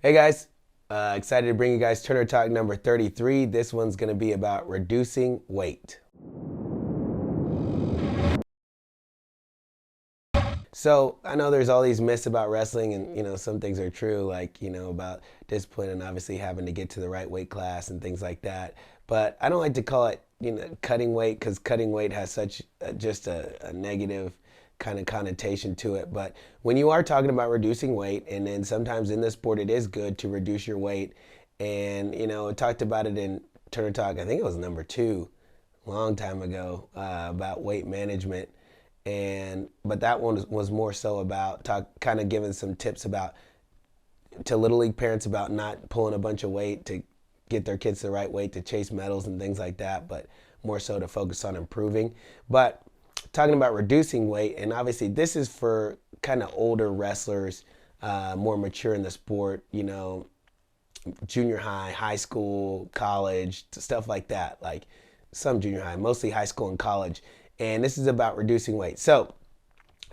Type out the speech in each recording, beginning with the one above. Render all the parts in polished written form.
Hey guys, excited to bring you guys Turner Talk number 33. This one's going to be about reducing weight. So I know there's all these myths about wrestling, and some things are true, like about discipline and obviously having to get to the right weight class and things like that. But I don't like to call it cutting weight, because cutting weight has such just a negative kind of connotation to it. But when you are talking about reducing weight, and then sometimes in this sport it is good to reduce your weight, and I talked about it in Turner Talk. I think it was number 2, a long time ago, about weight management. And but that one was more so about kind of giving some tips about to little league parents about not pulling a bunch of weight to get their kids the right weight to chase medals and things like that, but more so to focus on improving. But talking about reducing weight, and obviously this is for kind of older wrestlers, more mature in the sport, junior high, high school, college, stuff like that. Like some junior high, mostly high school and college. And this is about reducing weight. So,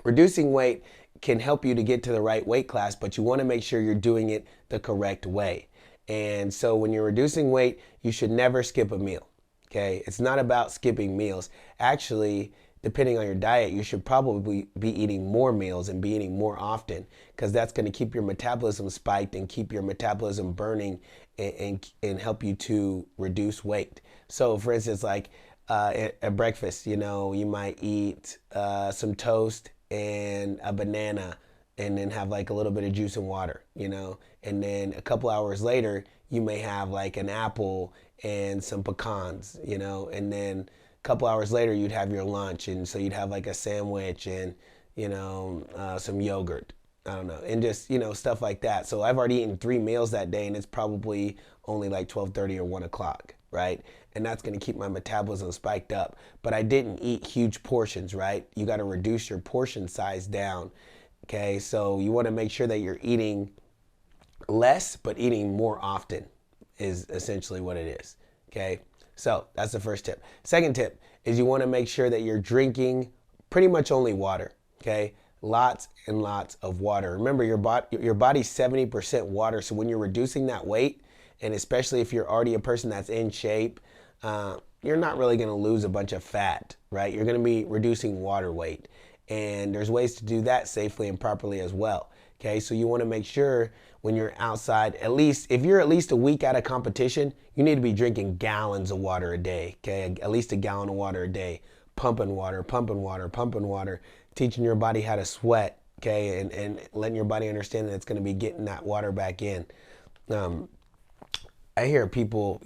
reducing weight can help you to get to the right weight class, but you want to make sure you're doing it the correct way. And so, when you're reducing weight, you should never skip a meal. Okay? It's not about skipping meals. Actually, depending on your diet, you should probably be eating more meals and be eating more often, because that's going to keep your metabolism spiked and keep your metabolism burning, and help you to reduce weight. So, for instance, like at breakfast, you might eat some toast and a banana, and then have like a little bit of juice and water, and then a couple hours later, you may have like an apple and some pecans, and then a couple hours later, you'd have your lunch, and so you'd have like a sandwich and some yogurt. I don't know, and just stuff like that. So I've already eaten 3 meals that day, and it's probably only like 12:30 or 1 o'clock, right? And that's going to keep my metabolism spiked up. But I didn't eat huge portions, right? You got to reduce your portion size down. Okay, so you want to make sure that you're eating less, but eating more often is essentially what it is. Okay, so that's the first tip. Second tip is you want to make sure that you're drinking pretty much only water. Okay, lots and lots of water. Remember, your body's 70% water. So when you're reducing that weight, and especially if you're already a person that's in shape, you're not really going to lose a bunch of fat, right? You're going to be reducing water weight. And there's ways to do that safely and properly as well. Okay, so you want to make sure when you're outside, at least if you're at least a week out of competition, you need to be drinking gallons of water a day. Okay, at least a gallon of water a day, pumping water, pumping water, pumping water, teaching your body how to sweat. Okay, and letting your body understand that it's going to be getting that water back in. Um, I hear people,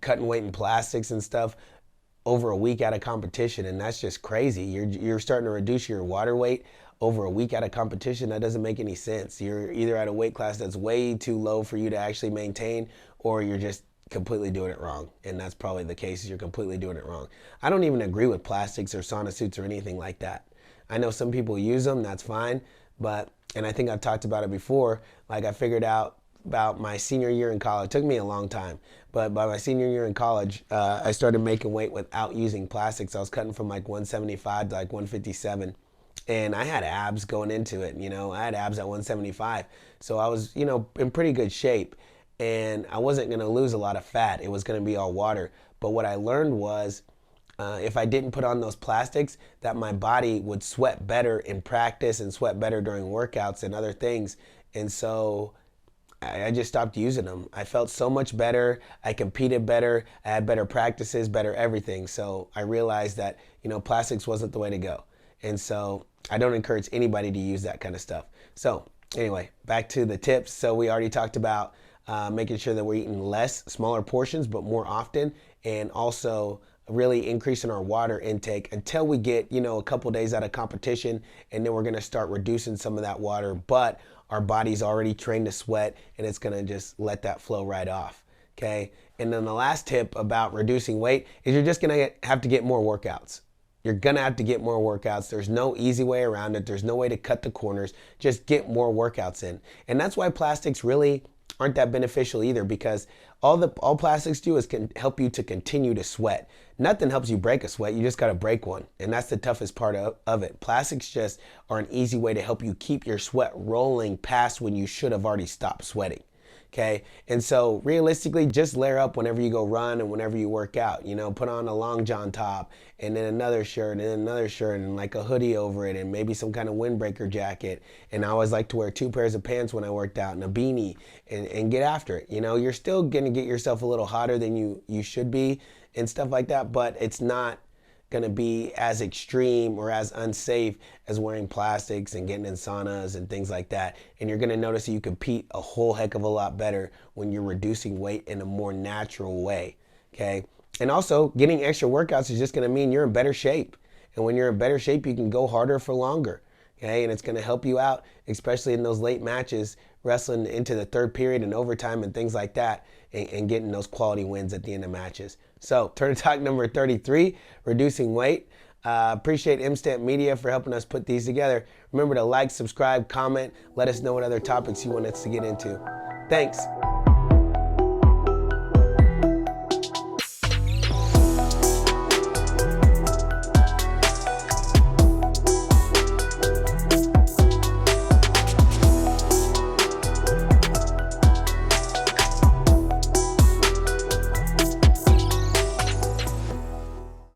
cutting weight in plastics and stuff over a week out of competition, and that's just crazy. You're starting to reduce your water weight over a week out of competition. That doesn't make any sense. You're either at a weight class that's way too low for you to actually maintain, or you're just completely doing it wrong. And that's probably the case, is you're completely doing it wrong. I don't even agree with plastics or sauna suits or anything like that. I know some people use them, that's fine, but and I think I've talked about it before, like I figured out about my senior year in college. It took me a long time, but by my senior year in college, I started making weight without using plastics. I was cutting from like 175 to like 157, and I had abs going into it. I had abs at 175, so I was in pretty good shape, and I wasn't going to lose a lot of fat. It was going to be all water. But what I learned was, if I didn't put on those plastics, that my body would sweat better in practice and sweat better during workouts and other things. And so I just stopped using them. I felt so much better. I competed better. I had better practices, better everything. So I realized that, plastics wasn't the way to go. And so I don't encourage anybody to use that kind of stuff. So anyway, back to the tips. So we already talked about making sure that we're eating less, smaller portions, but more often, and also really increasing our water intake until we get, a couple days out of competition, and then we're going to start reducing some of that water, but our body's already trained to sweat, and it's going to just let that flow right off. Okay. And then the last tip about reducing weight is you're just going to have to get more workouts. You're going to have to get more workouts. There's no easy way around it. There's no way to cut the corners. Just get more workouts in. And that's why plastics really aren't that beneficial either, because all plastics do is can help you to continue to sweat. Nothing helps you break a sweat. You just got to break one. And that's the toughest part of it. Plastics just are an easy way to help you keep your sweat rolling past when you should have already stopped sweating. Okay. And so realistically, just layer up whenever you go run and whenever you work out. You know, put on a long john top and then another shirt and then another shirt and like a hoodie over it and maybe some kind of windbreaker jacket. And I always like to wear 2 pairs of pants when I worked out and a beanie and get after it. You know, you're still going to get yourself a little hotter than you should be and stuff like that, but it's not going to be as extreme or as unsafe as wearing plastics and getting in saunas and things like that. And you're going to notice that you compete a whole heck of a lot better when you're reducing weight in a more natural way. Okay. And also, getting extra workouts is just going to mean you're in better shape. And when you're in better shape, you can go harder for longer. Okay. And it's going to help you out, especially in those late matches, wrestling into the third period and overtime and things like that, and getting those quality wins at the end of matches. So, Turtle Talk number 33, reducing weight. Appreciate Instant Media for helping us put these together. Remember to like, subscribe, comment, let us know what other topics you want us to get into. Thanks.